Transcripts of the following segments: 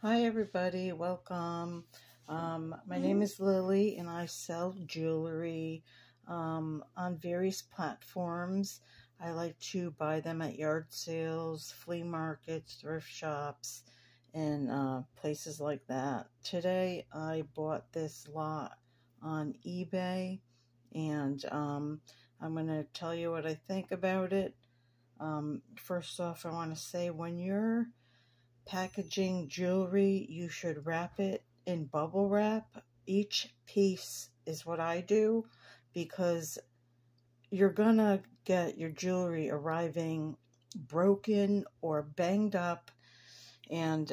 Hi everybody, welcome. My name is Lily and I sell jewelry on various platforms. I like to buy them at yard sales, flea markets, thrift shops, and places like that. Today I bought this lot on eBay and I'm going to tell you what I think about it. First off, I want to say when you're packaging jewelry, you should wrap it in bubble wrap. Each piece is what I do because you're gonna get your jewelry arriving broken or banged up. And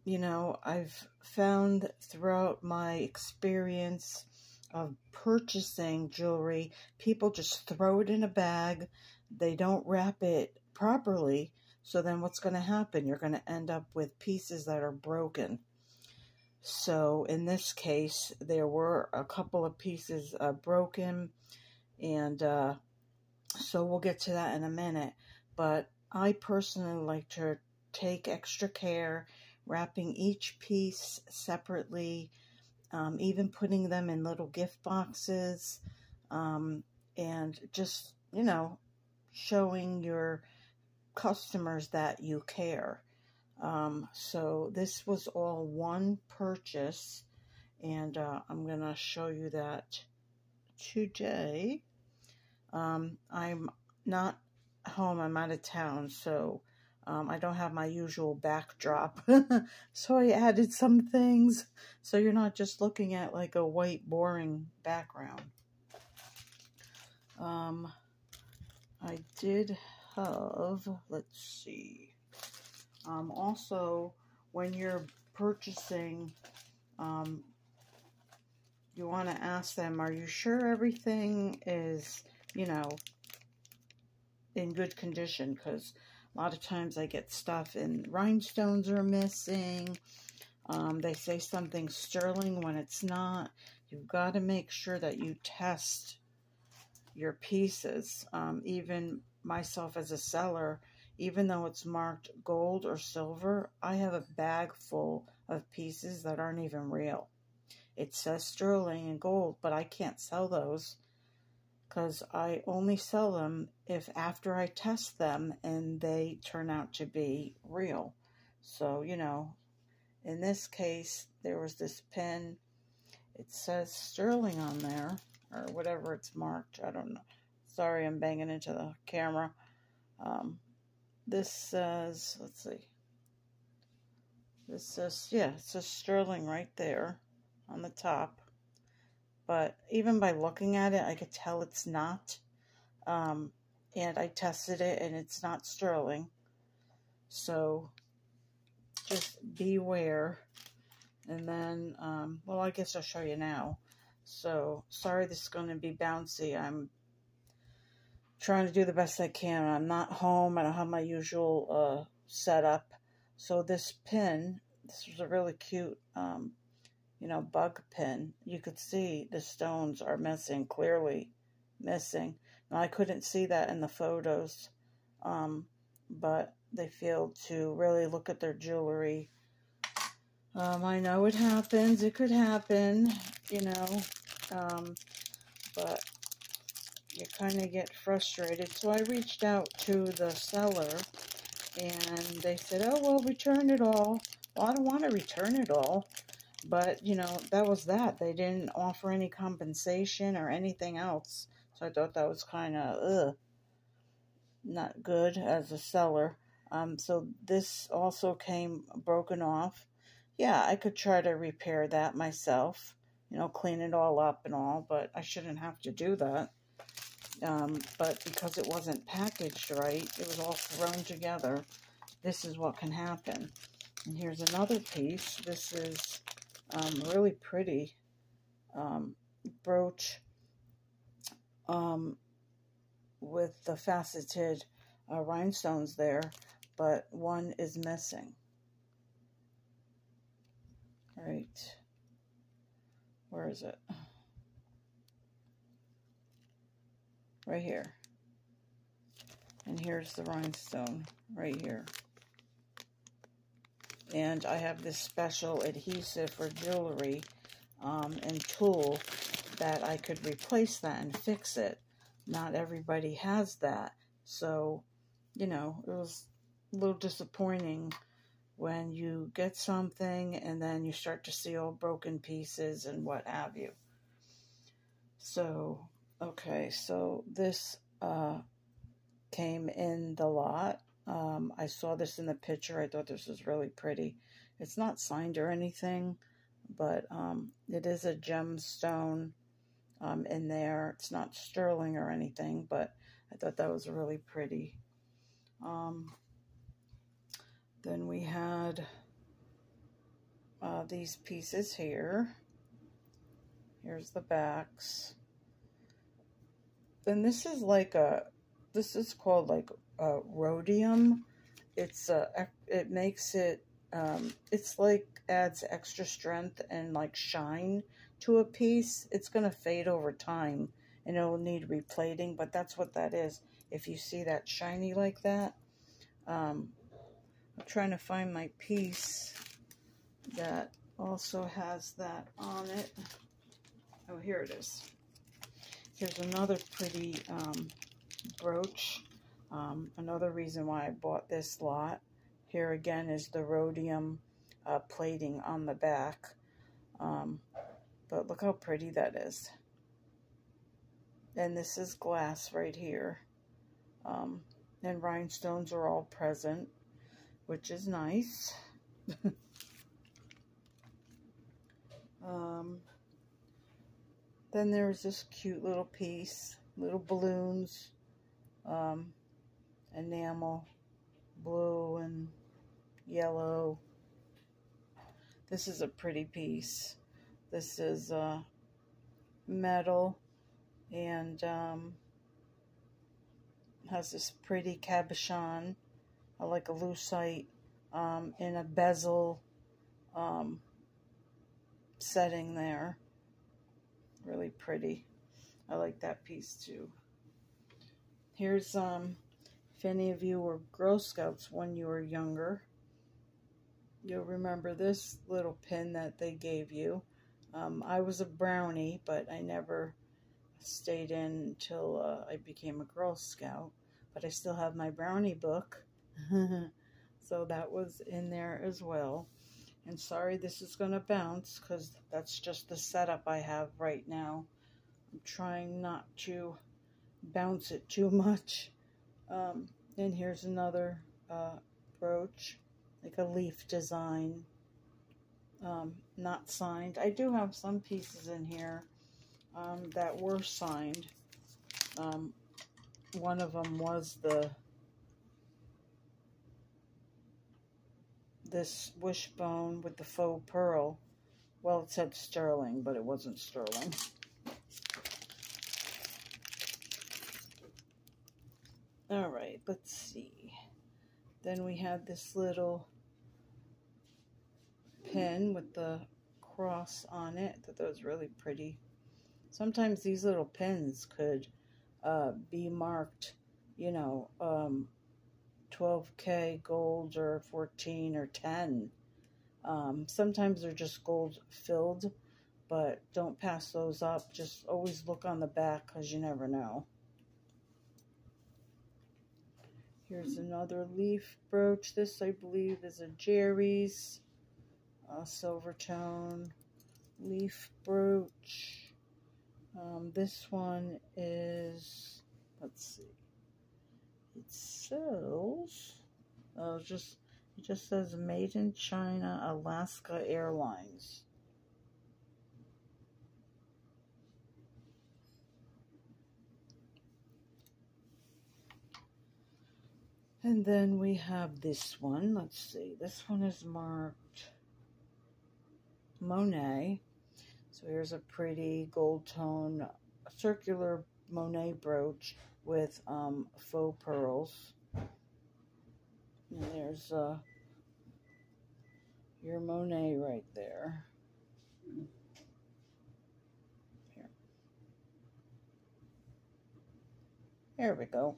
you know, I've found throughout my experience of purchasing jewelry, people just throw it in a bag, they don't wrap it properly. So then what's going to happen? You're going to end up with pieces that are broken. So in this case, there were a couple of pieces broken, and so we'll get to that in a minute. But I personally like to take extra care, wrapping each piece separately, even putting them in little gift boxes, and just, you know, showing your customers that you care. So this was all one purchase, and I'm going to show you that today. I'm not home, I'm out of town, so I don't have my usual backdrop. So I added some things, so you're not just looking at like a white, boring background. I did have, let's see, also when you're purchasing, you want to ask them, are you sure everything is, you know, in good condition? Because a lot of times I get stuff and rhinestones are missing. They say something's sterling when it's not. You've got to make sure that you test your pieces. Even myself as a seller, even though it's marked gold or silver, I have a bag full of pieces that aren't even real. It says sterling and gold, but I can't sell those because I only sell them if after I test them and they turn out to be real. So, you know, in this case, there was this pin. It says sterling on there, or whatever it's marked. I don't know. Sorry, I'm banging into the camera. This says, let's see. This says, yeah, it says sterling right there on the top. But even by looking at it, I could tell it's not. And I tested it, and it's not sterling. So just beware. And then, well, I guess I'll show you now. So, sorry this is going to be bouncy. I'm trying to do the best I can. I'm not home. I don't have my usual setup. So this pin, this was a really cute, you know, bug pin. You could see the stones are missing, clearly missing. Now, I couldn't see that in the photos, but they failed to really look at their jewelry. I know it happens. It could happen, you know, but you kind of get frustrated. So I reached out to the seller, and they said, oh, well, return it all. Well, I don't want to return it all. But, you know, that was that. They didn't offer any compensation or anything else. So I thought that was kind of, not good as a seller. So this also came broken off. Yeah, I could try to repair that myself, you know, clean it all up and all, but I shouldn't have to do that. But because it wasn't packaged right, it was all thrown together. This is what can happen. And here's another piece. This is really pretty brooch with the faceted rhinestones there, but one is missing. Right. Where is it? Right here. And here's the rhinestone right here. And I have this special adhesive for jewelry and tool that I could replace that and fix it. Not everybody has that. So, you know, it was a little disappointing when you get something and then you start to see all broken pieces and what have you. So, okay, so this came in the lot. I saw this in the picture. I thought this was really pretty. It's not signed or anything, but it is a gemstone in there. It's not sterling or anything, but I thought that was really pretty. Then we had these pieces here. Here's the backs. Then this is like this is called like rhodium. It's it makes it, it's like adds extra strength and like shine to a piece. It's gonna fade over time and it'll need replating, but that's what that is. If you see that shiny like that, I'm trying to find my piece that also has that on it. Oh, here it is. Here's another pretty brooch. Another reason why I bought this lot. Here again is the rhodium plating on the back. But look how pretty that is. And this is glass right here. And rhinestones are all present, which is nice. Then there's this cute little piece, little balloons, enamel, blue and yellow. This is a pretty piece. This is metal and has this pretty cabochon, like a lucite, in a bezel setting there. Really pretty. I like that piece too. Here's if any of you were Girl Scouts when you were younger, you'll remember this little pin that they gave you. I was a brownie, but I never stayed in until I became a Girl Scout. But I still have my brownie book. So that was in there as well. And sorry this is going to bounce because that's just the setup I have right now. I'm trying not to bounce it too much. And here's another brooch, like a leaf design, not signed. I do have some pieces in here that were signed. One of them was this wishbone with the faux pearl. Well, it said sterling, but it wasn't sterling. All right, let's see. Then we had this little pin with the cross on it. I thought that was really pretty. Sometimes these little pins could be marked, you know, 12K gold or 14 or 10. Sometimes they're just gold filled, but don't pass those up. Just always look on the back because you never know. Here's another leaf brooch. This, I believe, is a Jerry's silver tone leaf brooch. This one is, let's see, it sells, it just says Made in China, Alaska Airlines. And then we have this one. Let's see. This one is marked Monet. So here's a pretty gold tone circular Monet brooch with faux pearls. And there's your Monet right there. Here. There we go.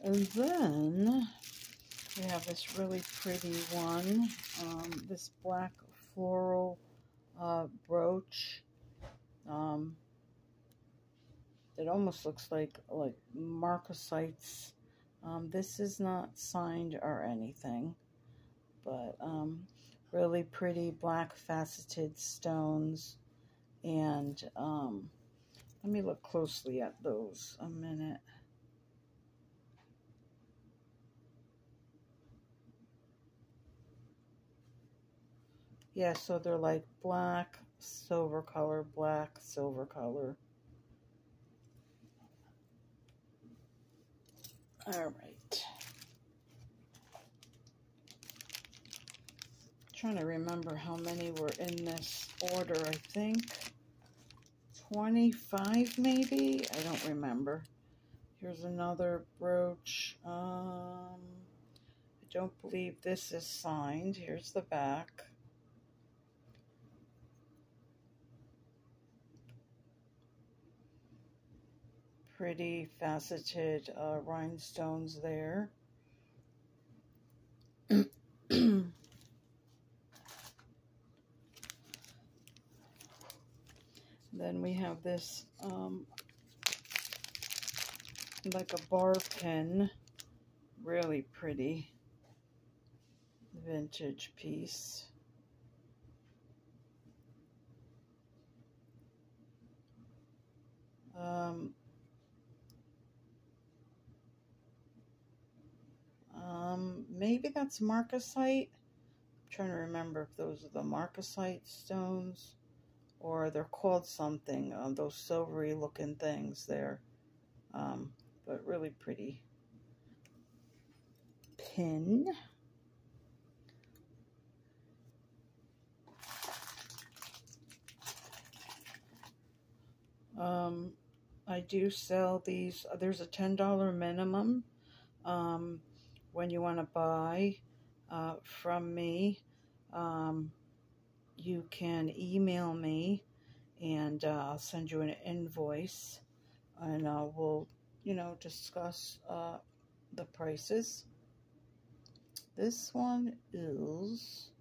And then we have this really pretty one, this black floral brooch. It almost looks like marcasites. This is not signed or anything, but really pretty black faceted stones. And let me look closely at those a minute. Yeah, so they're like black, silver color, black, silver color. All right. Trying to remember how many were in this order. I think 25 maybe. I don't remember. Here's another brooch. I don't believe this is signed. Here's the back. Pretty faceted rhinestones there. Then we have this like a bar pin, really pretty vintage piece. Maybe that's marcasite. I'm trying to remember if those are the marcasite stones or they're called something, those silvery looking things there. But really pretty pin. I do sell these. There's a $10 minimum when you want to buy from me. You can email me and I'll send you an invoice, and we'll, discuss the prices. This one is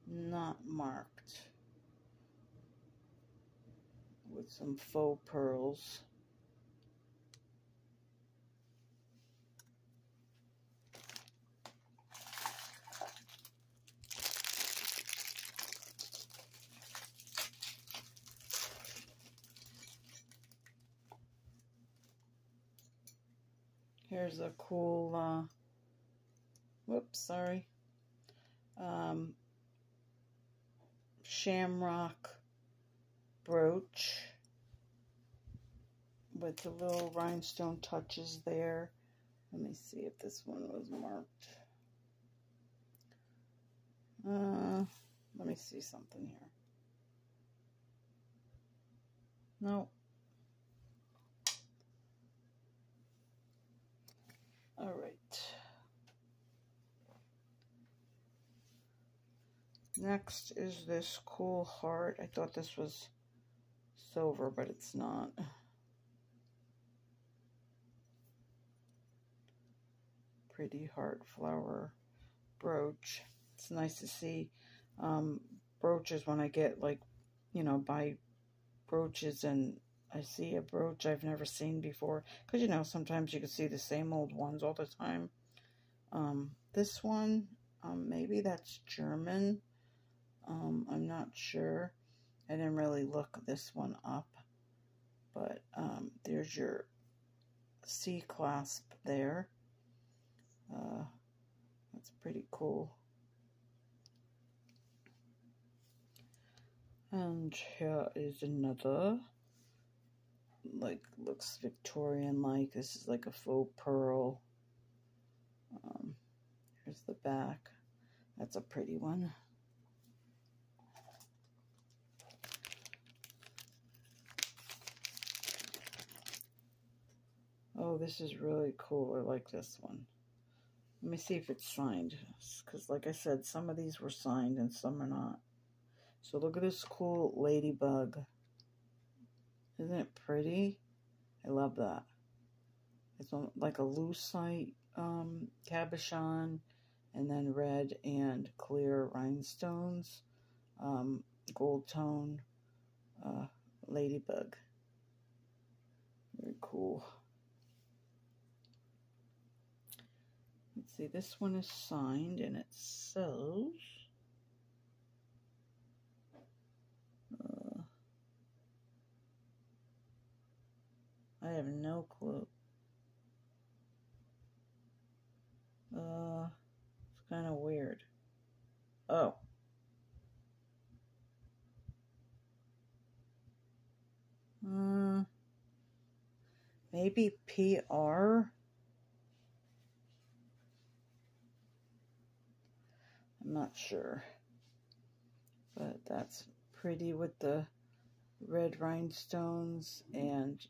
not marked with some faux pearls. Here's a cool, shamrock brooch with the little rhinestone touches there. Let me see if this one was marked. Let me see something here. No. All right. Next is this cool heart. I thought this was silver, but it's not. Pretty heart flower brooch. It's nice to see brooches when I get, buy brooches and I see a brooch I've never seen before. Because, sometimes you can see the same old ones all the time. This one, maybe that's German. I'm not sure. I didn't really look this one up. But there's your C clasp there. That's pretty cool. And here is another, looks Victorian-like. This is like a faux pearl. Here's the back. That's a pretty one. Oh, this is really cool. I like this one. Let me see if it's signed, because like I said, some of these were signed and some are not. So look at this cool ladybug. Isn't it pretty? I love that. It's like a lucite cabochon, and then red and clear rhinestones, gold tone ladybug. Very cool. Let's see, this one is signed, and it says, I have no clue. It's kind of weird. Oh. Maybe PR? I'm not sure. But that's pretty with the red rhinestones and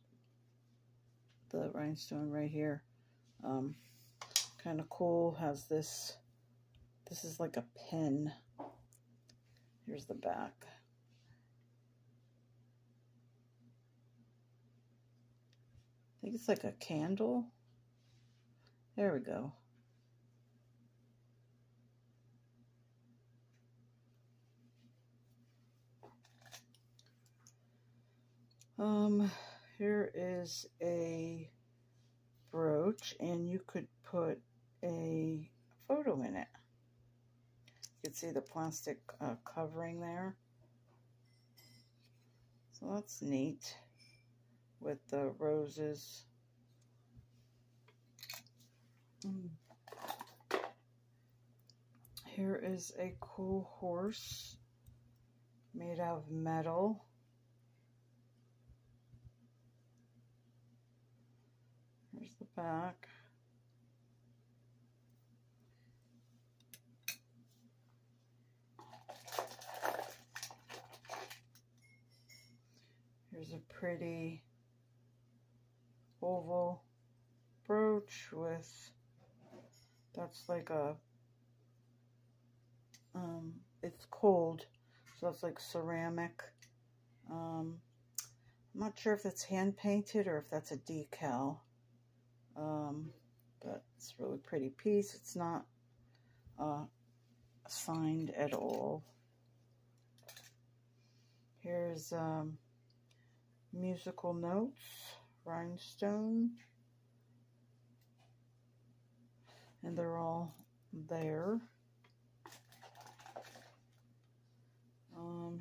the rhinestone right here. Kind of cool. Has this is like a pin. Here's the back. I think it's like a candle. There we go. Here is a brooch, and you could put a photo in it. You can see the plastic covering there. So that's neat with the roses. Here is a cool horse made out of metal. Here's the back. Here's a pretty oval brooch with, that's like a, it's cold, so it's like ceramic. I'm not sure if that's hand painted or if that's a decal. But it's a really pretty piece. It's not signed at all. Here's musical notes, rhinestone, and they're all there.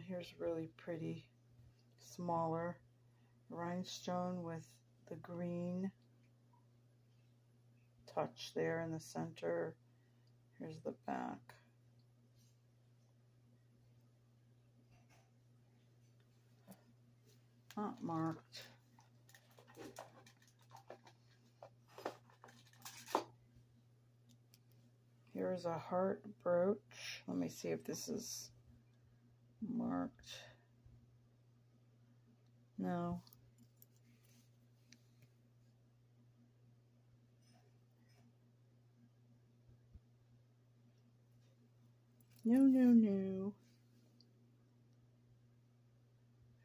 Here's really pretty smaller rhinestone with the green touch there in the center. Here's the back. Not marked. Here's a heart brooch. Let me see if this is marked. No. No.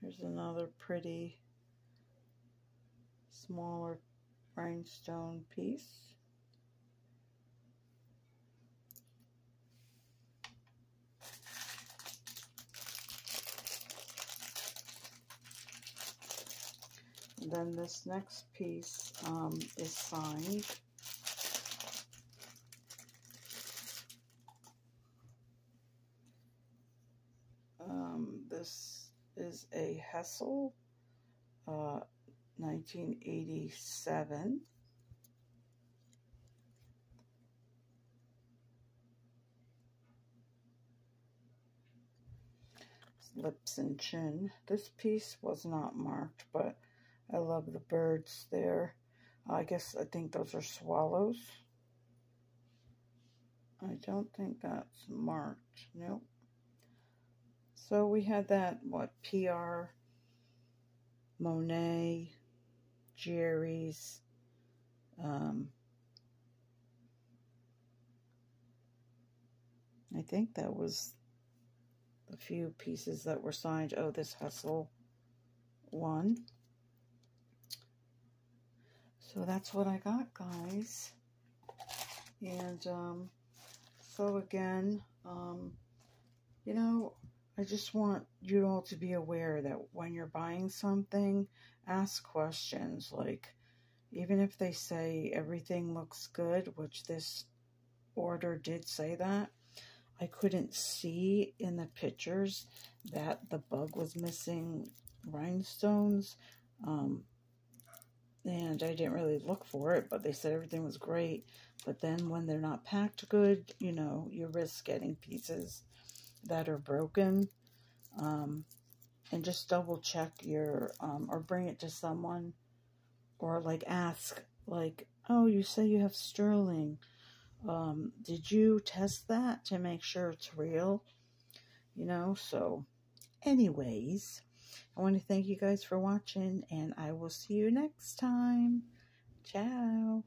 Here's another pretty smaller rhinestone piece. And then this next piece is signed. This is a Hessel 1987. Lips and chin. This piece was not marked, but I love the birds there. I think those are swallows. I don't think that's marked. Nope. So we had that, what, PR, Monet, Jerry's, I think that was the few pieces that were signed. Oh, this Hessel one. So that's what I got, guys. And so again, you know, I just want you all to be aware that when you're buying something, ask questions. Like, even if they say everything looks good, which this order did say that, I couldn't see in the pictures that the bug was missing rhinestones. And I didn't really look for it, but they said everything was great. But then when they're not packed good, you know, you risk getting pieces that are broken. And just double check your, or bring it to someone, or like ask, like, oh, you say you have sterling. Did you test that to make sure it's real? You know, so anyways, I want to thank you guys for watching, and I will see you next time. Ciao.